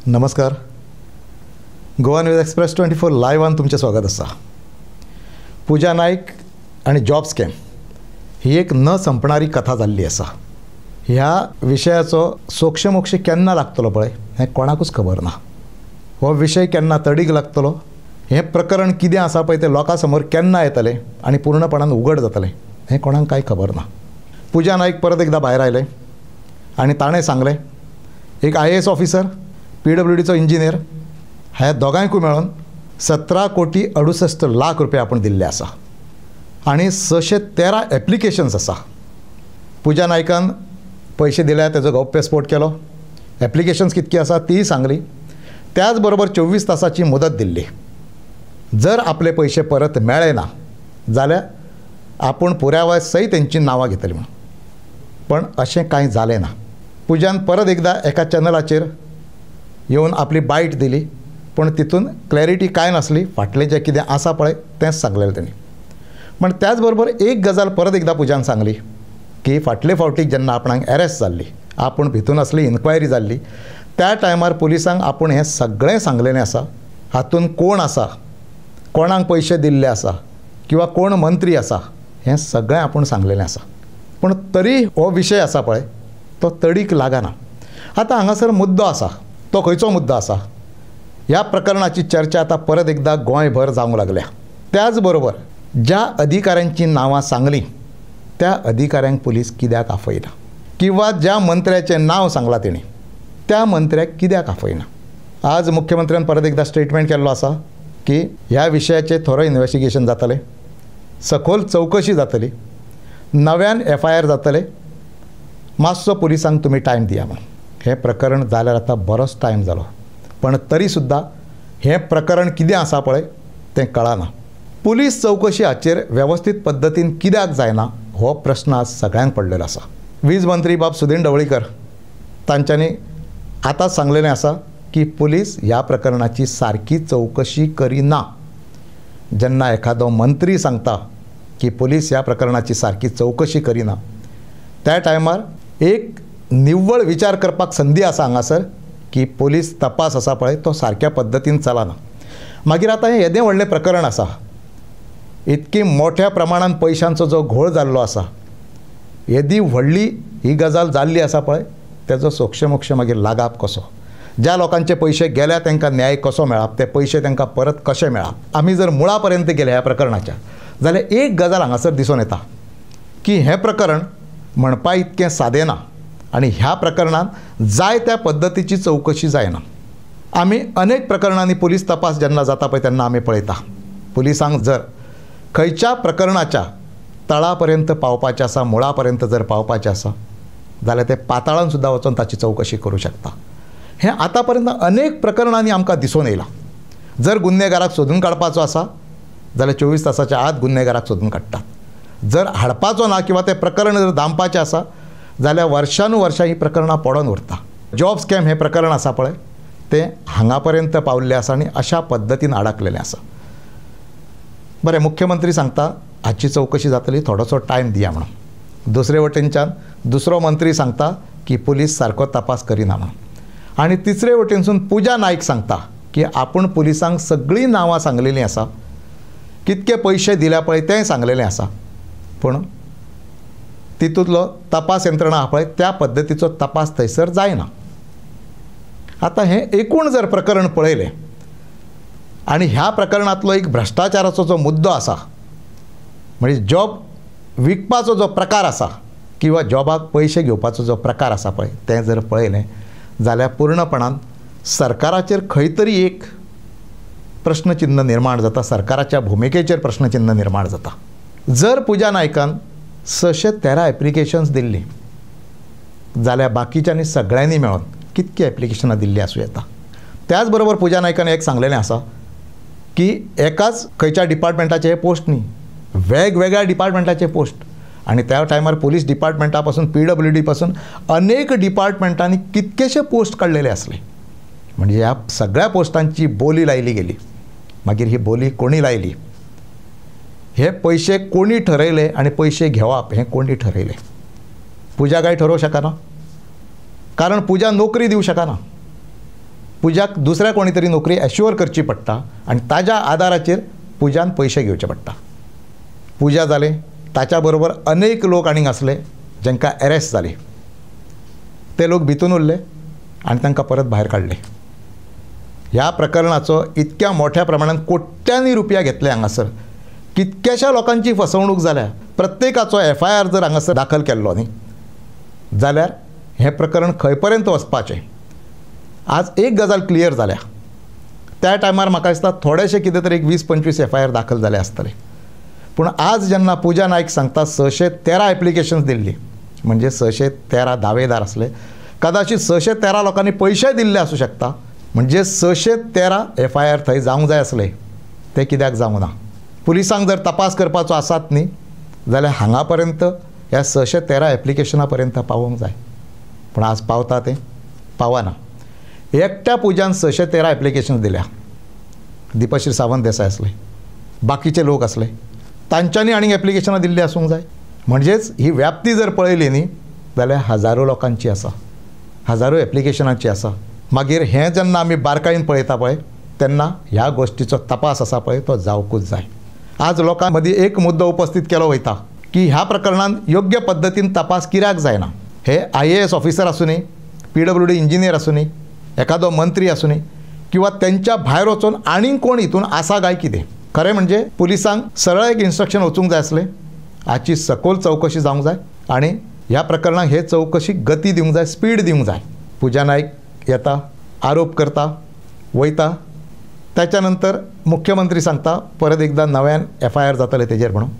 नमस्कार. Goa news express 24 लायव्हान तुमचें स्वागत आसा. पूजा नाईक आणि जॉब स्कॅम ही एक न संपणारी कथा जाल्ली आसा. ह्या विशयाचो सोक्षमोक्ष केन्ना लागतलो पळय हें कोणाकूच खबर ना. हो विशय केन्ना तडीक लागतलो, हें प्रकरण कितें आसा पळय तें लोकां समोर केन्ना येतलें आनी पूर्णपणान उघड जातलें हें कोणाक कांय खबर ना. पूजा नाईक परत एकदा भायर आयले आनी ताणें सांगलें एक IAS ऑफिसर, PWDचो इंजिनियर, ह्या दोगांयकूय मेळून 17 कोटी 68 लाख रुपया आपूण दिल्ले आसा आनी 613 एप्लिकेशन्स आसा. पूजा नायकान पयशे दिल्या तेजो गौप्यस्फोट केलो. एप्लिकेशन्स कितकी आसा तीय सांगली. त्याच बरोबर 24 तासाची मुदत दिल्ली. जर आपले पयशे परत मेळ्ळे ना जाल्यार आपूण पुराव्या सयत तेंची नांवां घेतली म्हणून. पण अशें कांय जालें ना. पूजान परत एकदा एका चॅनलाचेर येवन आपली बायट दिली, पण तितून क्लॅरिटी कांय नासली. फाटलें जें कितें आसा पळय तेंच सांगलेलें तेणी. पण त्याच बरोबर एक गजाल परत एकदा पूजान सांगली की फाटले फावटीक जेन्ना आपणाक अरेस्ट जाल्ली, आपूण भितून असली इन्क्वायरी जाल्ली, त्या टायमार पुलिसांक आपूण हें सगळें सांगलेलें आसा. हातून कोण आसा, कोणाक पयशे दिल्ले आसा किंवा कोण मंत्री आसा हें सगळें आपूण सांगलेलें आसा. पण तरी हो विशय आसा पळय तो तडीक लागना. आतां हांगासर मुद्दो आसा. तो खंयचो मुद्दो आसा? ह्या प्रकरणाची चर्चा आतां परत एकदा गोंयभर जावंक लागल्या. त्याच बरोबर ज्या अधिकाऱ्यांची नांवां सांगलीं त्या अधिकाऱ्यांक पुलीस कित्याक आफयना, किंवा ज्या मंत्र्याचें नांव सांगलां तेणी त्या मंत्र्याक कित्याक आफयना. आज मुख्यमंत्र्यान परत एकदा स्टेटमेंट केल्लो आसा की ह्या विशयाचें थोरो इन्व्हेस्टिगेशन जातलें, सखोल चवकशी जातली, नव्यान FIR जातले, मातसो पुलिसांक तुमी टायम दिया म्हणून. हें प्रकरण जाल्यार आतां बरोच टायम जालो, पण तरी सुद्दां हें प्रकरण कितें आसा पळय तें कळना. पुलीस चवकशी हाचेर वेवस्थीत पद्दतीन कित्याक जायना हो प्रश्न आज सगळ्यांक पडलेलो आसा. वीज मंत्री बाब सुदीन ढवळीकर तांच्यांनी आतांच सांगलेलें आसा की पुलीस ह्या प्रकरणाची सारकी चवकशी करिना. जेन्ना एखादो मंत्री सांगता की पुलीस ह्या प्रकरणाची सारकी चवकशी करिना, त्या टायमार एक निव्वळ विचार करपाक संदी आसा हांगासर की पुलीस तपास आसा पळय तो सारक्या पद्दतीन चलना. मागीर आतां हें येदें व्हडलें प्रकरण आसा, इतकी मोठ्या प्रमाणान पयशांचो जो घोळ जाल्लो आसा, येदी व्हडली ही गजाल जाल्ली आसा पळय तेजो सोक्षमोक्ष मागीर लागाप कसो, ज्या लोकांचे पयशे गेल्या तांकां न्याय कसो मेळप, ते पयशे तांकां परत कशे मेळप. आमी जर मुळा पर्यंत गेले ह्या प्रकरणाच्या जाल्यार एक गजाल हांगासर दिसून येता की हें प्रकरण म्हणपा इतकें सादें ना आनी ह्या प्रकरणांत जाय त्या पद्दतीची चवकशी जायना. आमी अनेक प्रकरणांनी पुलीस तपास जेन्ना जाता पळय तेन्ना आमी पळयता पुलिसांक जर खंयच्या प्रकरणाच्या तळा पर्यंत पावपाचें आसा, मुळा पर्यंत जर पावपाचें आसा जाल्यार ते पाताळान सुद्दां वचून ताची चवकशी करूं शकता. हें आतां पर्यंत अनेक प्रकरणांनी आमकां दिसून येयलां. जर गुन्हेगाराक सोदून काडपाचो आसा जाल्यार 24 तासाच्या आत गुन्हेगाराक सोदून काडटात. जर हाडपाचो ना किंवा तें प्रकरण जर दामपाचें आसा जाल्यार वर्षानुवर्षां ही प्रकरणां पडोन उरता. जॉब स्कॅम हें प्रकरण आसा पळय तें हांगा पर्यंत पावल्लें आसा आनी अशा पद्दतीन अडकलेलें आसा. बरें, मुख्यमंत्री सांगता हाची चवकशी जातली, थोडोसो टायम दिया म्हणून. दुसरे वटेनच्यान दुसरो मंत्री सांगता की पुलीस सारको तपास करिना म्हणून. आनी तिसरे वटेनसून पूजा नाईक सांगता की आपूण पुलिसांक सगळीं नांवां सांगलेलीं आसा, कितके पयशे दिल्या पळय तें सांगलेलें आसा, पूण तितूंतलो तपास यंत्रणा आसा पळय त्या पद्दतीचो तपास थंयसर जायना. आतां हें एकूण जर प्रकरण पळयलें आनी ह्या प्रकरणांतलो एक भ्रश्टाचाराचो जो मुद्दो आसा, म्हणजे जॉब विकपाचो जो प्रकार आसा किंवा जॉबाक पयशे घेवपाचो जो प्रकार आसा पळय तें जर पळयलें जाल्यार पूर्णपणान सरकाराचेर खंय तरी एक प्रश्नचिन्ह निर्माण जाता, सरकाराच्या भुमिकेचेर प्रश्नचिन्ह निर्माण जाता. जर पूजा नायकान 613 एप्लिकेशन्स दिल्ली जाल्यार बाकीच्यांनी सगळ्यांनी मेळून कितकी एप्लिकेशनां दिल्ली आसूं येता. त्याच बरोबर पूजा नायकान एक सांगलेलें आसा की एकाच खंयच्या डिपार्टमेंटाचे हे पोस्ट न्ही, वेगवेगळ्या डिपार्टमेंटाचे पोस्ट. आनी त्या टायमार पुलीस डिपार्टमेंटा पासून PWD पासून अनेक डिपार्टमेंटांनी कितकेशे पोस्ट काडलेले आसले. म्हणजे ह्या सगळ्या पोस्टांची बोली लायली गेली. मागीर ही बोली कोणी लायली, हे पयशे कोणी ठरयले आनी पयशे घेवप हें कोणी ठरयलें? पूजा काय ठरवू शकना, कारण पूजा नोकरी दिवं शकना. पुजाक दुसऱ्या कोणी तरी नोकरी एश्युअर करची पडटा आनी ताज्या आदाराचेर पुजान पयशे घेवचे पडटा. पुजा जाले, ताच्या बरोबर अनेक लोक आनीक आसले जांकां अरेस्ट जाली. ते लोक भितून उरले आनी तांकां परत भायर काडले. ह्या प्रकरणाचो इतक्या मोठ्या प्रमाणात कोट्यांनी रुपया घेतले हांगासर. कितक्याशा लोकांची फसवणूक जाल्या. प्रत्येकाचो FIR जर हांगासर दाखल केल्लो न्ही जाल्यार हें प्रकरण खंय पर्यंत वचपाचें. आज एक गजाल क्लियर जाल्या. त्या टायमार म्हाका दिसता थोडेशे कितें तरी 20-25 FIR दाखल जाले आसतले. पूण आज जेन्ना पुजा नायक सांगता 613 एप्लिकेशन्स दिल्ली, म्हणजे 613 दावेदार आसले, कदाचित 613 लोकांनी पयशे दिल्ले आसूं शकता. म्हणजे 613 FIR थंय जावंक जाय आसले, ते कित्याक जावंक ना. पुलिसांक जर तपास करपाचो आसात न्ही जाल्यार हांगा पर्यंत ह्या 613 एप्लिकेशना पर्यंत पावोवंक जाय. पूण आज पावता तें पावना. एकट्या पुजान 613 एप्लिकेशन्स दिल्या. दिपश्री सावंत देसाय आसले, बाकीचे लोक आसले, तांच्यांनी आनीक एप्लिकेशनां दिल्ली आसूंक जाय. म्हणजेच ही व्याप्ती जर पळयली न्ही जाल्यार हजारो लोकांची आसा, हजारो एप्लिकेशनांची आसा. मागीर हें जेन्ना आमी बारकायेन पळयता पळय तेन्ना ह्या गोश्टीचो तपास आसा पळय तो जावकूच जाय. आज लोकां मदीं एक मुद्दो उपस्थित केलो वयता की ह्या प्रकरणांत योग्य पद्दतीन तपास कित्याक जायना. हे IAS ऑफिसर आसूं न्ही, PWD इंजिनियर आसूं न्ही, एखादो मंत्री आसूं न्ही, किंवा त्यांच्या भायर वचून आनीक कोण हितून आसा काय कितें. खरें म्हणजे पुलिसांक सरळ एक इन्स्ट्रक्शन वचूंक जाय आसलें, हाची सखोल चवकशी जावंक जाय आनी ह्या प्रकरणाक हे चवकशी गती दिवंक जाय, स्पीड दिवंक जाय. पुजा नायक येता, आरोप करता, वयता, त्याच्या नंतर मुख्यमंत्री सांगता परत एकदा नव्यान FIR जातले तेजेर म्हणून.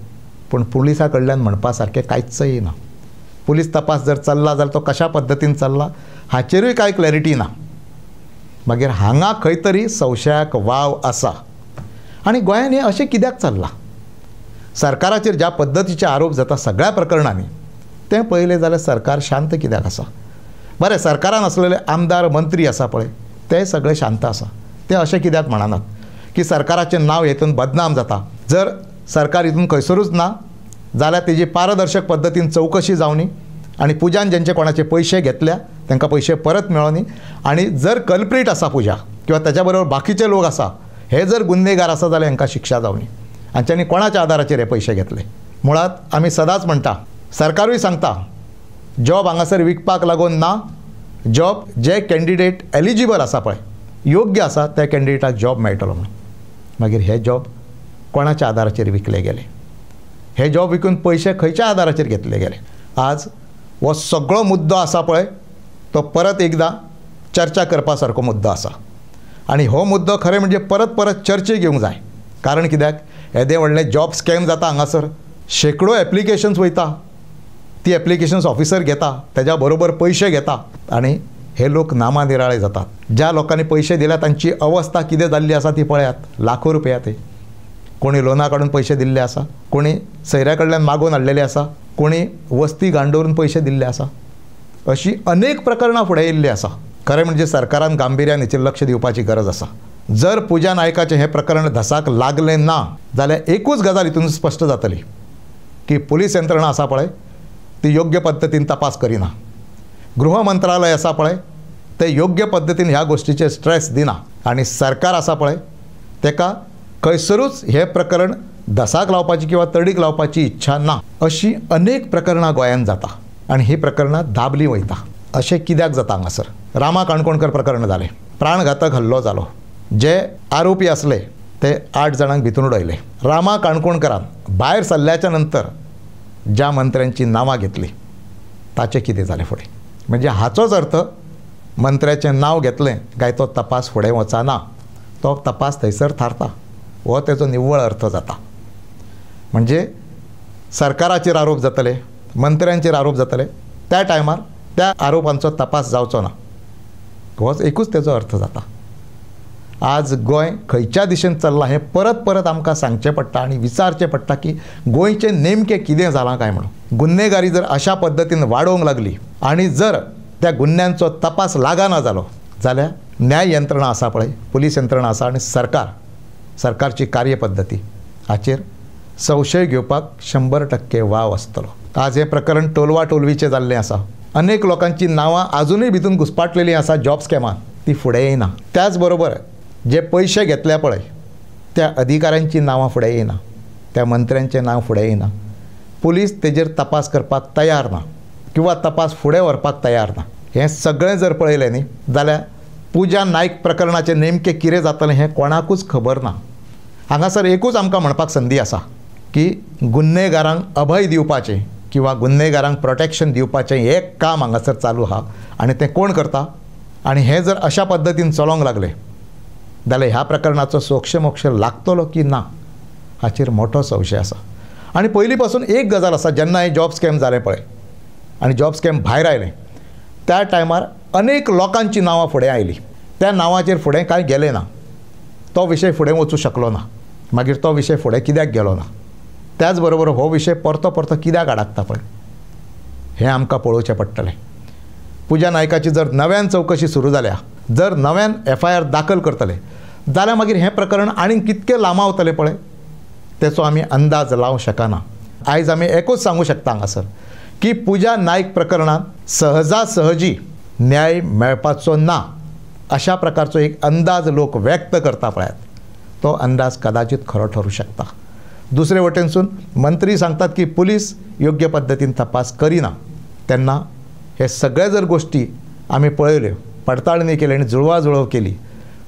पूण पुलिसा कडल्यान म्हणपा सारकें कांयच येना. पुलीस तपास जर चल्ला जाल्यार तो कशा पद्दतीन चल्ला हाचेरूय कांय क्लॅरिटी ना. मागीर हांगा खंय तरी संशयाक वाव आसा. आनी गोंयांत हें अशें कित्याक चल्लां. सरकाराचेर ज्या पद्दतीचे आरोप जाता सगळ्या प्रकरणांनी तें पळयलें जाल्यार सरकार शांत कित्याक आसा. बरें, सरकारान आसलेले आमदार मंत्री आसा पळय ते सगळे शांत आसा. ते अशें कित्याक म्हणनात की सरकाराचें नांव हेतून बदनाम जाता. जर सरकार हितून खंयसरूच ना जाल्यार तेजी पारदर्शक पद्दतीन चवकशी जावनी आनी पुजान जेंचे कोणाचे पयशे घेतल्या तांकां पयशे परत मेळोनी. आनी जर कल्प्रीट आसा पुजा किंवा त्याच्या बरोबर बाकीचे लोक आसा, हे जर गुन्हेगार आसा जाल्यार हांकां शिक्षा जावनी. हांच्यांनी कोणाच्या आदाराचेर हे पयशे घेतले. मुळात आमी सदांच म्हणटा, सरकारूय सांगता जॉब हांगासर विकपाक लागून ना. जॉब जे कॅन्डिडेट एलिजिबल आसा पळय, योग्य आसा त्या कॅन्डिडेटाक जॉब मेळटलो म्हणून. मागीर हे जॉब कोणाच्या आदाराचेर विकले गेले, हे जॉब विकून पयशे खंयच्या आदाराचेर घेतले गेले. आज हो सगळो मुद्दो आसा पळय तो परत एकदा चर्चा करपा सारको मुद्दो आसा. आनी हो मुद्दो खरें म्हणजे परत परत चर्चेक घेवंक जाय. कारण कित्याक येदे व्हडलें जॉब स्कॅम जाता हांगासर. शेकडो एप्लिकेशन्स वयता, ती एप्लिकेशन्स ऑफिसर घेता, त्याच्या बरोबर पयशे घेता आनी हे लोक नामानिराळे जातात. ज्या लोकांनी पयशे दिल्या तांची अवस्था कितें जाल्ली आसा ती पळयात. लाखो रुपया ते. कोणी लोना काडून पयशे दिल्ले आसा, कोणी सयऱ्या कडल्यान मागून हाडलेले आसा, कोणी वस्ती गांडोवन पयशे दिल्ले आसा. अशी अनेक प्रकरणां फुडें येयल्ली आसा. खरें म्हणजे सरकारान गांभीर्यान हेचेर लक्ष दिवपाची गरज आसा. जर पुजा नायकाचें हें प्रकरण धसाक लागलें ना जाल्यार एकूच गजाल हितून स्पश्ट जातली की पुलीस यंत्रणा आसा पळय ती योग्य पद्दतीन तपास करिना. गृह मंत्रालय आसा पळय ते योग्य पद्दतीन ह्या गोष्टीचेर स्ट्रेस दिना. आनी सरकार आसा पळय तेका खंयसरूच हे प्रकरण धसाक लावपाची किंवा तडीक लावपाची इच्छा ना. अशी अनेक प्रकरणां गोंयांत जाता आनी ही प्रकरणां दाबली वयता. अशें कित्याक जाता हांगासर. रामा काणकोणकर प्रकरण जालें, प्राणघातक हल्लो जालो. जे आरोपी आसले ते 8 जाणांक भितून उडयले. रामा काणकोणकरान भायर सरल्याच्या नंतर ज्या मंत्र्यांची नांवां घेतली ताचें कितें जालें फुडें. म्हणजे हाचोच अर्थ मंत्र्याचें नांव घेतलें काय तो तपास फुडें वचना, तो तपास थंयसर थारता, हो तेजो निव्वळ अर्थ जाता. म्हणजे सरकाराचेर आरोप जातले, मंत्र्यांचेर आरोप जातले, त्या टायमार त्या आरोपांचो तपास जावचो ना, होच एकूच तेजो अर्थ जाता. आज गोंय खंयच्या दिशेन चल्लां हें परत परत आमकां सांगचें पडटा आनी विचारचें पडटा की गोंयचें नेमकें कितें जालां काय म्हणून. गुन्हेगारी जर अशा पद्दतीन वाडोवंक लागली आनी जर त्या गुन्ह्यांचो तपास लागना जालो जाल्यार न्याय यंत्रणा आसा पळय, पुलीस यंत्रणा आसा आनी सरकारची कार्यपद्दती हाचेर संशय घेवपाक 100% वाव आसतलो. आज हें प्रकरण टोलवा टोलवीचें जाल्लें आसा. अनेक लोकांची नांवां अजूनय भितून घुसपाटलेलीं आसा जॉब स्कॅमांत. ती फुडें येयना. त्याच बरोबर जे पयशे घेतल्या पळय त्या अधिकाऱ्यांची नांवां फुडें येयना, त्या मंत्र्यांचें नांव फुडें येयना. पुलीस तेजेर तपास करपाक तयार ना किंवा तपास फुडें व्हरपाक तयार ना. हें सगळें जर पळयलें न्ही जाल्यार पुजा नायक प्रकरणाचें नेमकें कितें जातलें हें कोणाकूच खबर ना. हांगासर एकूच आमकां म्हणपाक संदी आसा की गुन्हेगारांक अभय दिवपाचें किंवा गुन्हेगारांक प्रोटेक्शन दिवपाचें एक काम हांगासर चालू आहा आनी तें कोण करता. आनी हें जर अशा पद्दतीन चलोंक लागलें जाल्यार ह्या प्रकरणाचो सोक्ष मोक्ष लागतलो की ना हाचेर मोठो संशय आसा. आनी पयलीं पासून एक गजाल आसा, जेन्ना हें जॉब स्कॅम जालें पळय आनी जॉब स्कॅम भायर आयलें त्या टायमार अनेक लोकांची नांवां फुडें आयलीं. त्या नांवाचेर फुडें कांय गेलें ना. तो विशय फुडें वचूं शकलो ना. मागीर तो विशय फुडें कित्याक गेलो ना. त्याच बरोबर हो विशय परतो परतो कित्याक आडाकता पळय हें आमकां पळोवचें पडटलें. पुजा नायकाची जर नव्यान चवकशी सुरू जाल्या, जर नव्यान FIR दाखल करतले जाल्यार मागीर हें प्रकरण आनीक कितकें लांबावतलें पळय तेचो आमी अंदाज लावंक शकना. आयज आमी एकूच सांगूं शकता हांगासर की पुजा नायक प्रकरणांत सहजासहजी न्याय मेळपाचो ना अशा प्रकारचो एक अंदाज लोक व्यक्त करता पळयात, तो अंदाज कदाचित खरो ठरू शकता. दुसरे वटेनसून मंत्री सांगतात की पुलीस योग्य पद्दतीन तपास करिना. तेन्ना हे सगळे जर गोष्टी आमी पळयल्यो, पडताळणी केली आनी जुळवाजुळव केली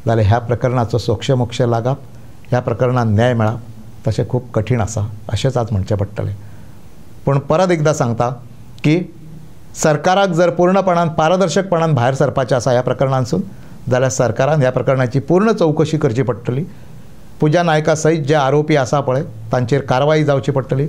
जाल्यार ह्या प्रकरणाचो सोक्ष मोक्ष लागप, ह्या प्रकरणांत न्याय मेळप तशें खूब कठीण आसा अशेंच आज म्हणचें पडटलें. पूण परत एकदां सांगता की सरकाराक जर पूर्णपणान पारदर्शकपणान भायर सरपाचें आसा ह्या प्रकरणांसून जाल्यार सरकारान ह्या प्रकरणाची पूर्ण चवकशी करची पडटली. पुजा नायका सयत जे आरोपी आसा पळय तांचेर कारवाई जावची पडटली.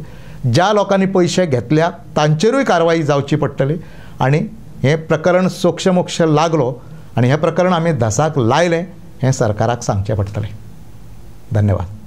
ज्या लोकांनी पयशे घेतल्या तांचेरूय कारवाई जावची पडटली आनी हें प्रकरण सोक्ष मोक्ष लागलो आनी हें प्रकरण आमी धसाक लायलें हें सरकाराक सांगचें पडटलें. धन्यवाद.